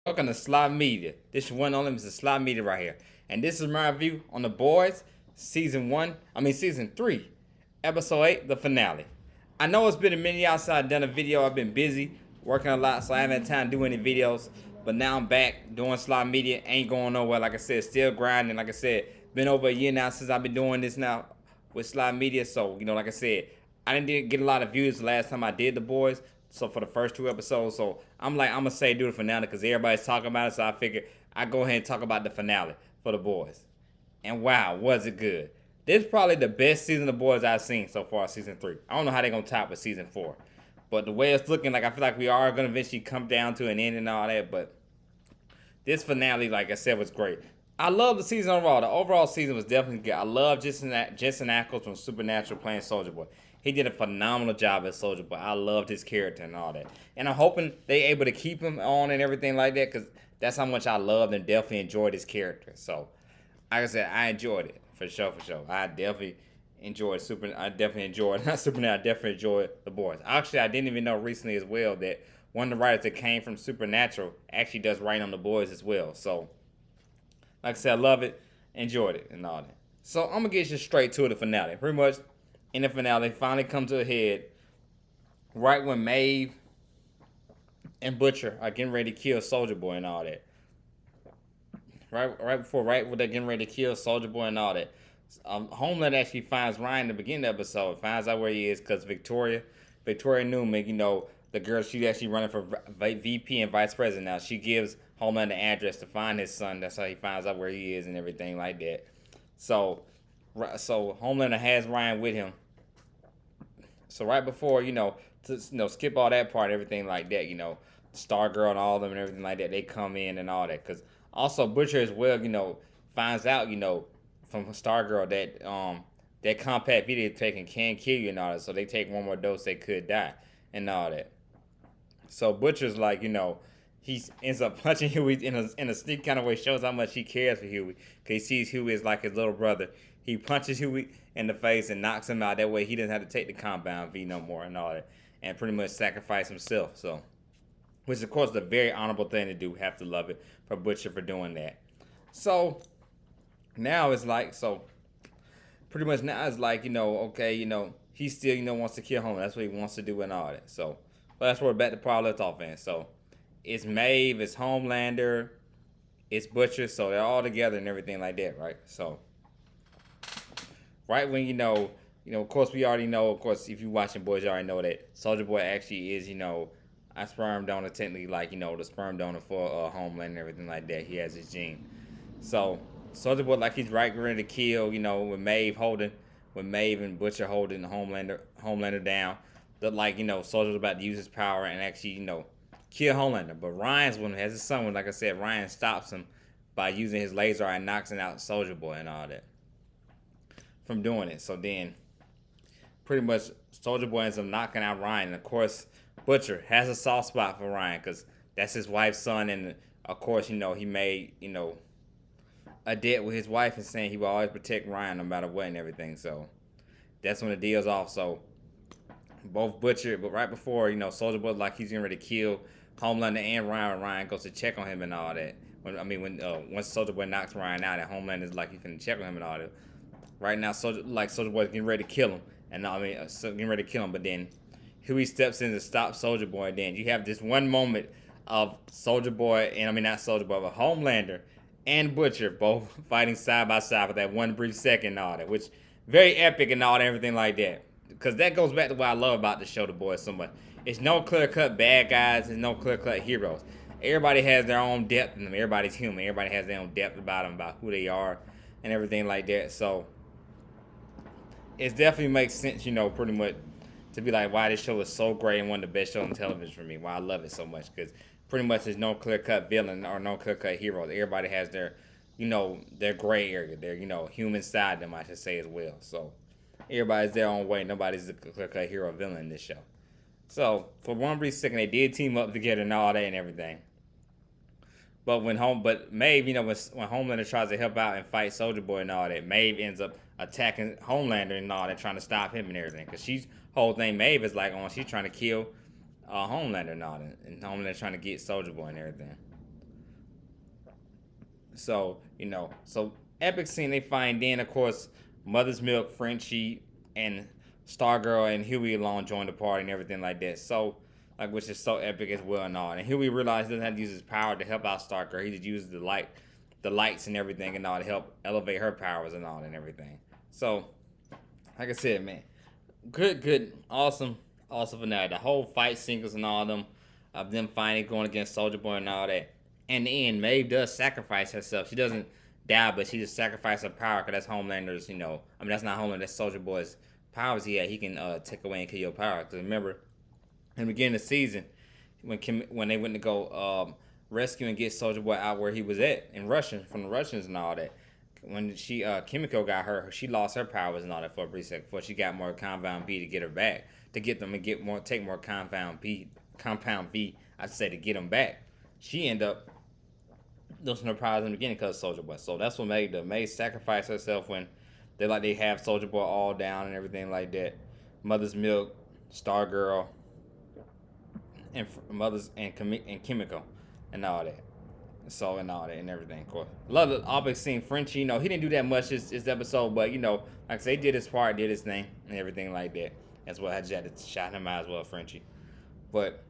Welcome to Sly Media. This is one only Mr. Sly Media right here. And this is my review on The Boys, Season 3, Episode 8, the finale. I know it's been a minute since I've done a video. I've been busy, working a lot, so I haven't had time to do any videos. But now I'm back doing Sly Media. Ain't going nowhere. Like I said, still grinding. Like I said, been over a year now since I've been doing this now with Sly Media. So, like I said, I didn't get a lot of views the last time I did The Boys. So for the first 2 episodes, so I'm gonna say do the finale because everybody's talking about it. So I figured I go ahead and talk about the finale for The Boys. And wow, was it good? This is probably the best season of The Boys I've seen so far, season 3. I don't know how they're gonna top with season 4, but the way it's looking, like I feel like we are gonna eventually come down to an end and all that. But this finale, like I said, was great. I love the season overall. The overall season was definitely good. I love Jensen Ackles from Supernatural playing Soldier Boy. He did a phenomenal job as Soldier Boy. I loved his character and all that. And I'm hoping they able to keep him on and everything like that because that's how much I loved and definitely enjoyed his character. So, like I said, I enjoyed it for sure, for sure. I definitely enjoyed not Supernatural. I definitely enjoyed The Boys. Actually, I didn't even know recently as well that one of the writers that came from Supernatural actually does write on The Boys as well. So, like I said, I love it, enjoyed it, and all that. So I'm gonna get you straight to the finale. Pretty much, in the finale, finally come to a head right when Maeve and Butcher are getting ready to kill Soldier Boy and all that. Right when they're getting ready to kill Soldier Boy and all that. Homeland actually finds Ryan in the beginning of the episode, finds out where he is because Victoria Newman, the girl, she's actually running for VP and vice president now. She gives Homeland the address to find his son. That's how he finds out where he is and everything like that. So Homelander has Ryan with him. So right before, skip all that part, everything like that, Stargirl and all of them and everything like that, they come in and all that. Because also Butcher as well, finds out, from Stargirl that compact video taking can kill you and all that. So they take one more dose, they could die and all that. So Butcher's like, he ends up punching Huey in a sneak kind of way, shows how much he cares for Huey. Because he sees Huey as like his little brother. He punches Huey in the face and knocks him out. That way he doesn't have to take the compound V no more and all that. And pretty much sacrifice himself. So, which of course is a very honorable thing to do. Have to love it for Butcher for doing that. So, now it's like, pretty much now it's like, okay, he still, wants to kill Homer. That's what he wants to do and all that. So, that's where back to Paul left off in. So, it's Maeve, it's Homelander, it's Butcher, so they're all together and everything like that, right? So, right when of course we already know, of course, if you're watching Boys, you already know that Soldier Boy actually is, a sperm donor, technically, like, the sperm donor for Homelander and everything like that. He has his gene. So, Soldier Boy, like, he's right ready to kill, with Maeve and Butcher holding Homelander down. But, like, Soldier's about to use his power and actually, kill Homelander. But Ryan's one has his son, like I said, Ryan stops him by using his laser eye and knocks out Soldier Boy and all that from doing it. So then, pretty much, Soldier Boy ends up knocking out Ryan. And of course, Butcher has a soft spot for Ryan because that's his wife's son. And of course, he made, a debt with his wife and saying he will always protect Ryan no matter what and everything. So that's when the deal's off. So both Butcher, but right before, Soldier Boy, like, he's getting ready to kill Homelander and Ryan goes to check on him and all that. Once Soldier Boy knocks Ryan out, and Homelander's like he's gonna check on him and all that. Right now, Soldier Boy's getting ready to kill him, and getting ready to kill him. But then Huey steps in to stop Soldier Boy. And then you have this one moment of Soldier Boy not Soldier Boy, but Homelander and Butcher both fighting side by side for that one brief second and all that, which very epic and all that, everything like that. Because that goes back to what I love about the show, The Boys, so much. It's no clear-cut bad guys. There's no clear-cut heroes. Everybody has their own depth in them. Everybody's human. Everybody has their own depth about them, about who they are and everything like that. So it definitely makes sense, pretty much to be like why this show is so great and one of the best shows on television for me. Why I love it so much. Because pretty much there's no clear-cut villain or no clear-cut heroes. Everybody has their, their gray area, their, human side of them, I should say, as well. So everybody's their own way. Nobody's a clear-cut hero or villain in this show. So, for one brief second, they did team up together and all that and everything. But Maeve, when Homelander tries to help out and fight Soldier Boy and all that, Maeve ends up attacking Homelander and all that, trying to stop him and everything. Because whole thing, Maeve is like, she's trying to kill Homelander and all that. And Homelander trying to get Soldier Boy and everything. So, so epic scene they find. Then, of course, Mother's Milk, Frenchie, and Stargirl and Huey along join the party and everything like that. So, like, which is so epic as well and all. And Huey realizes he doesn't have to use his power to help out Stargirl. He just uses the lights and everything and all to help elevate her powers and all and everything. So, like I said, man, good, awesome finale. The whole fight sequence and all of them finally going against Soldier Boy and all that. In the end, Maeve does sacrifice herself. She doesn't die, but she just sacrifices her power because that's Homelander's, that's not Homelander, that's Soldier Boy's powers he can take away and kill your power. Because remember, in the beginning of the season, when they went to go rescue and get Soldier Boy out where he was at in Russia, from the Russians and all that, when Kimiko got her, she lost her powers and all that for a brief second before she got more Compound B to get her back, to get them and take more Compound V, I'd say, to get them back. She ended up losing her powers in the beginning because of Soldier Boy. So that's what May sacrifice herself when they have Soldier Boy all down and everything like that. Mother's Milk, Stargirl, and Kimiko, and all that. So and all that and everything, of course. Love the Albert scene. Frenchie, he didn't do that much this episode, but like I say, he did his part, did his thing, and everything like that. That's what I just had to shout him out as well, Frenchie. But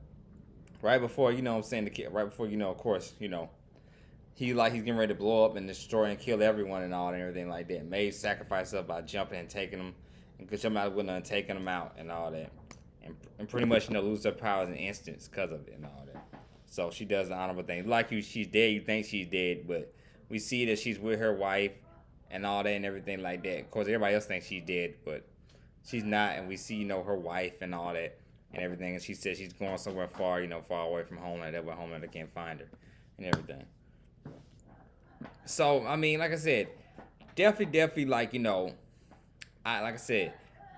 right before, right before, of course, he's getting ready to blow up and destroy and kill everyone and all and everything like that. Maeve sacrificed herself by jumping and taking them, and jumping out of the window and taking them out and all that, and pretty much lose her powers in instance because of it and all that. So she does the honorable thing. Like she's dead. You think she's dead, but we see that she's with her wife and all that and everything like that. Of course, everybody else thinks she's dead, but she's not. And we see, her wife and all that and everything. And she says she's going somewhere far, far away from Homeland. That way Homelander can't find her and everything. So I mean, like I said, definitely,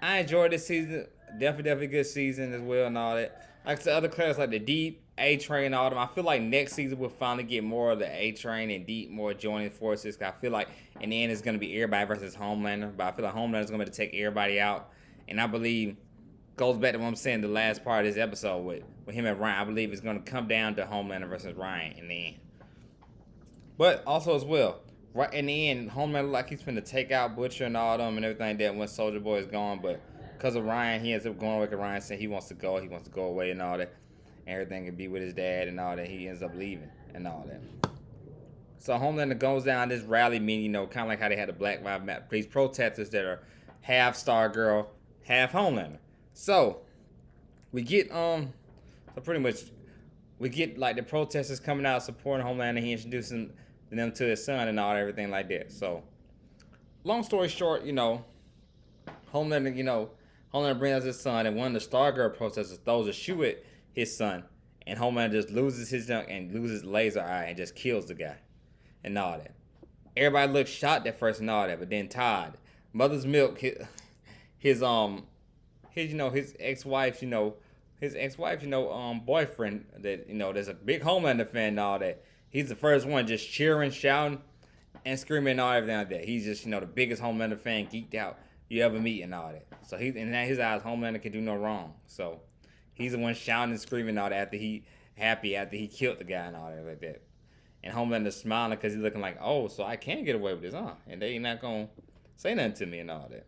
I enjoyed this season. Definitely good season as well and all that. Like I said, other characters like the Deep, A-Train, and all them. I feel like next season we'll finally get more of the A-Train and Deep more joining forces. I feel like in the end it's going to be everybody versus Homelander. But I feel like Homelander's going to take everybody out. And I believe, goes back to what I'm saying, the last part of this episode with him and Ryan. I believe it's going to come down to Homelander versus Ryan in the end. But also as well, right in the end, Homelander like he's finna take out Butcher and all them and everything like that when Soldier Boy is gone. But because of Ryan, he ends up going away with Ryan, saying he wants to go away and all that. And everything can be with his dad and all that. He ends up leaving and all that. So Homelander goes down this rally meeting, kind of like how they had the Black Lives Matter. These protesters that are half Stargirl, half Homelander. So we get we get like the protesters coming out supporting Homelander. He introducing them to his son and all everything like that. So long story short, Homelander brings out his son, and one of the Stargirl protesters throws a shoe at his son, and Homelander just loses his junk and loses laser eye and just kills the guy and all that. Everybody looks shocked at first and all that, but then Todd, Mother's Milk, his ex-wife, boyfriend that, there's a big Homelander fan and all that. He's the first one just cheering, shouting, and screaming and all everything like that. He's just, the biggest Homelander fan, geeked out you ever meet and all that. So in his eyes, Homelander can do no wrong. So he's the one shouting and screaming and all that after he killed the guy and all that like that. And Homelander's smiling because he's looking like, oh, so I can get away with this, huh? And they ain't not going to say nothing to me and all that.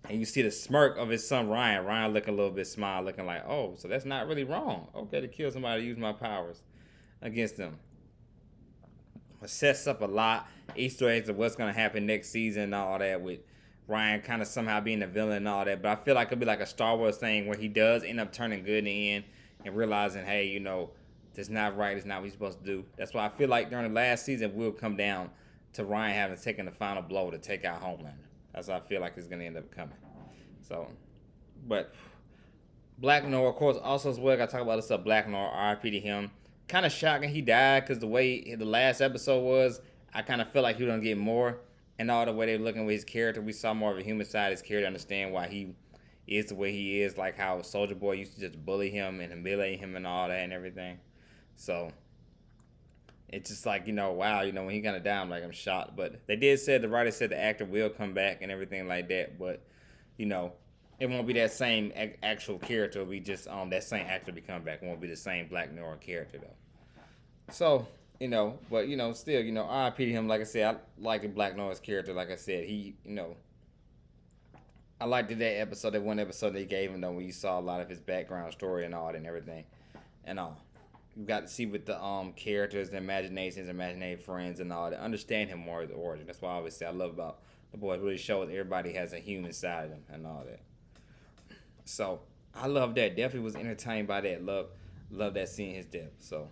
And you see the smirk of his son, Ryan. Ryan looking a little bit smile, looking like, oh, so that's not really wrong. Okay, to kill somebody, to use my powers against them. It sets up a lot, Easter eggs of what's going to happen next season and all that, with Ryan kind of somehow being the villain and all that. But I feel like it'll be like a Star Wars thing where he does end up turning good in the end and realizing, hey, that's not right. It's not what he's supposed to do. That's why I feel like during the last season, we'll come down to Ryan having taken the final blow to take out Homelander. That's what I feel like it's going to end up coming. So, but Black Noir, of course, also as well, I got to talk about this stuff. Black Noir, RIP to him. Kind of shocking he died because the way the last episode was, I kind of felt like he was going to get more. And all the way they were looking with his character, we saw more of a human side of his character, understand why he is the way he is, like how Soldier Boy used to just bully him and humiliate him and all that and everything. So it's just like, wow, when he gonna die, I'm shocked. But they did say, the writer said the actor will come back and everything like that. But, it won't be that same actual character. It'll be just that same actor be coming back. It won't be the same Black Noir character though. So But still, RIP to him. Like I said, I like the Black Noise character. Like I said, I liked that episode, that one episode they gave him though, when you saw a lot of his background story and all that and everything, and all. You got to see with the characters, the imaginations, imaginary friends, and all that. Understand him more as the origin. That's why I always say I love about the boys. Really shows everybody has a human side of them and all that. So I love that. Definitely was entertained by that. Love that seeing his death. So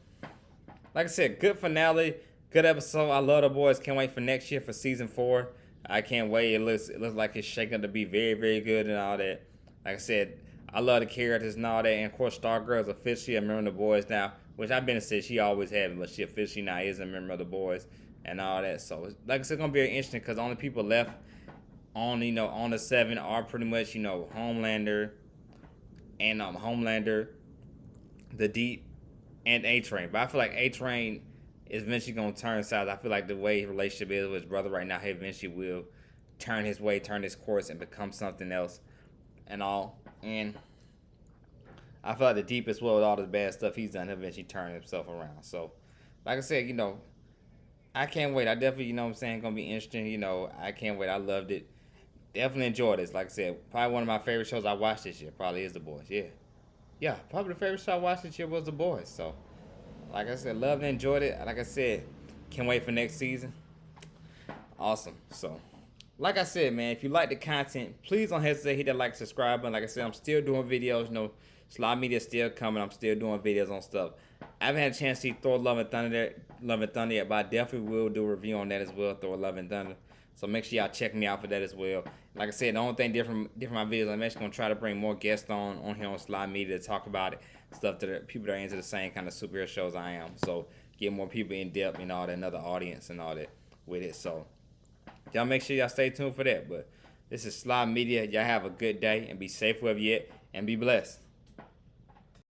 like I said, good finale, good episode. I love the boys. Can't wait for next year for season 4. I can't wait. It looks like it's shaking to be very, very good and all that. Like I said, I love the characters and all that. And of course, Stargirl is officially a member of the boys now, which I've been said she always had, but she officially now is a member of the boys and all that. So like I said, it's gonna be very interesting because the only people left on on the 7 are pretty much Homelander and the Deep, and A-Train. But I feel like A-Train is eventually going to turn sides. I feel like the way his relationship is with his brother right now, he eventually will turn his course, and become something else and all. And I feel like the Deep as well, with all the bad stuff he's done, he'll eventually turn himself around. So, like I said, I can't wait. I definitely, going to be interesting. I can't wait. I loved it. Definitely enjoyed this. Like I said, probably one of my favorite shows I watched this year probably is The Boys. Yeah, probably the favorite show I watched this year was The Boys. So, like I said, loved and enjoyed it. Like I said, can't wait for next season. Awesome. So, like I said, man, if you like the content, please don't hesitate to hit that like, subscribe button. Like I said, I'm still doing videos. Sly Media still coming. I'm still doing videos on stuff. I haven't had a chance to see Thor Love and Thunder yet, but I definitely will do a review on that as well, Thor Love and Thunder. So make sure y'all check me out for that as well. Like I said, the only thing different my videos, I'm actually gonna try to bring more guests on here on Sly Media to talk about it, stuff that people that are into the same kind of superhero shows I am. So get more people in depth and all that, another audience and all that with it. So y'all make sure y'all stay tuned for that. But this is Sly Media. Y'all have a good day and be safe wherever you at and be blessed.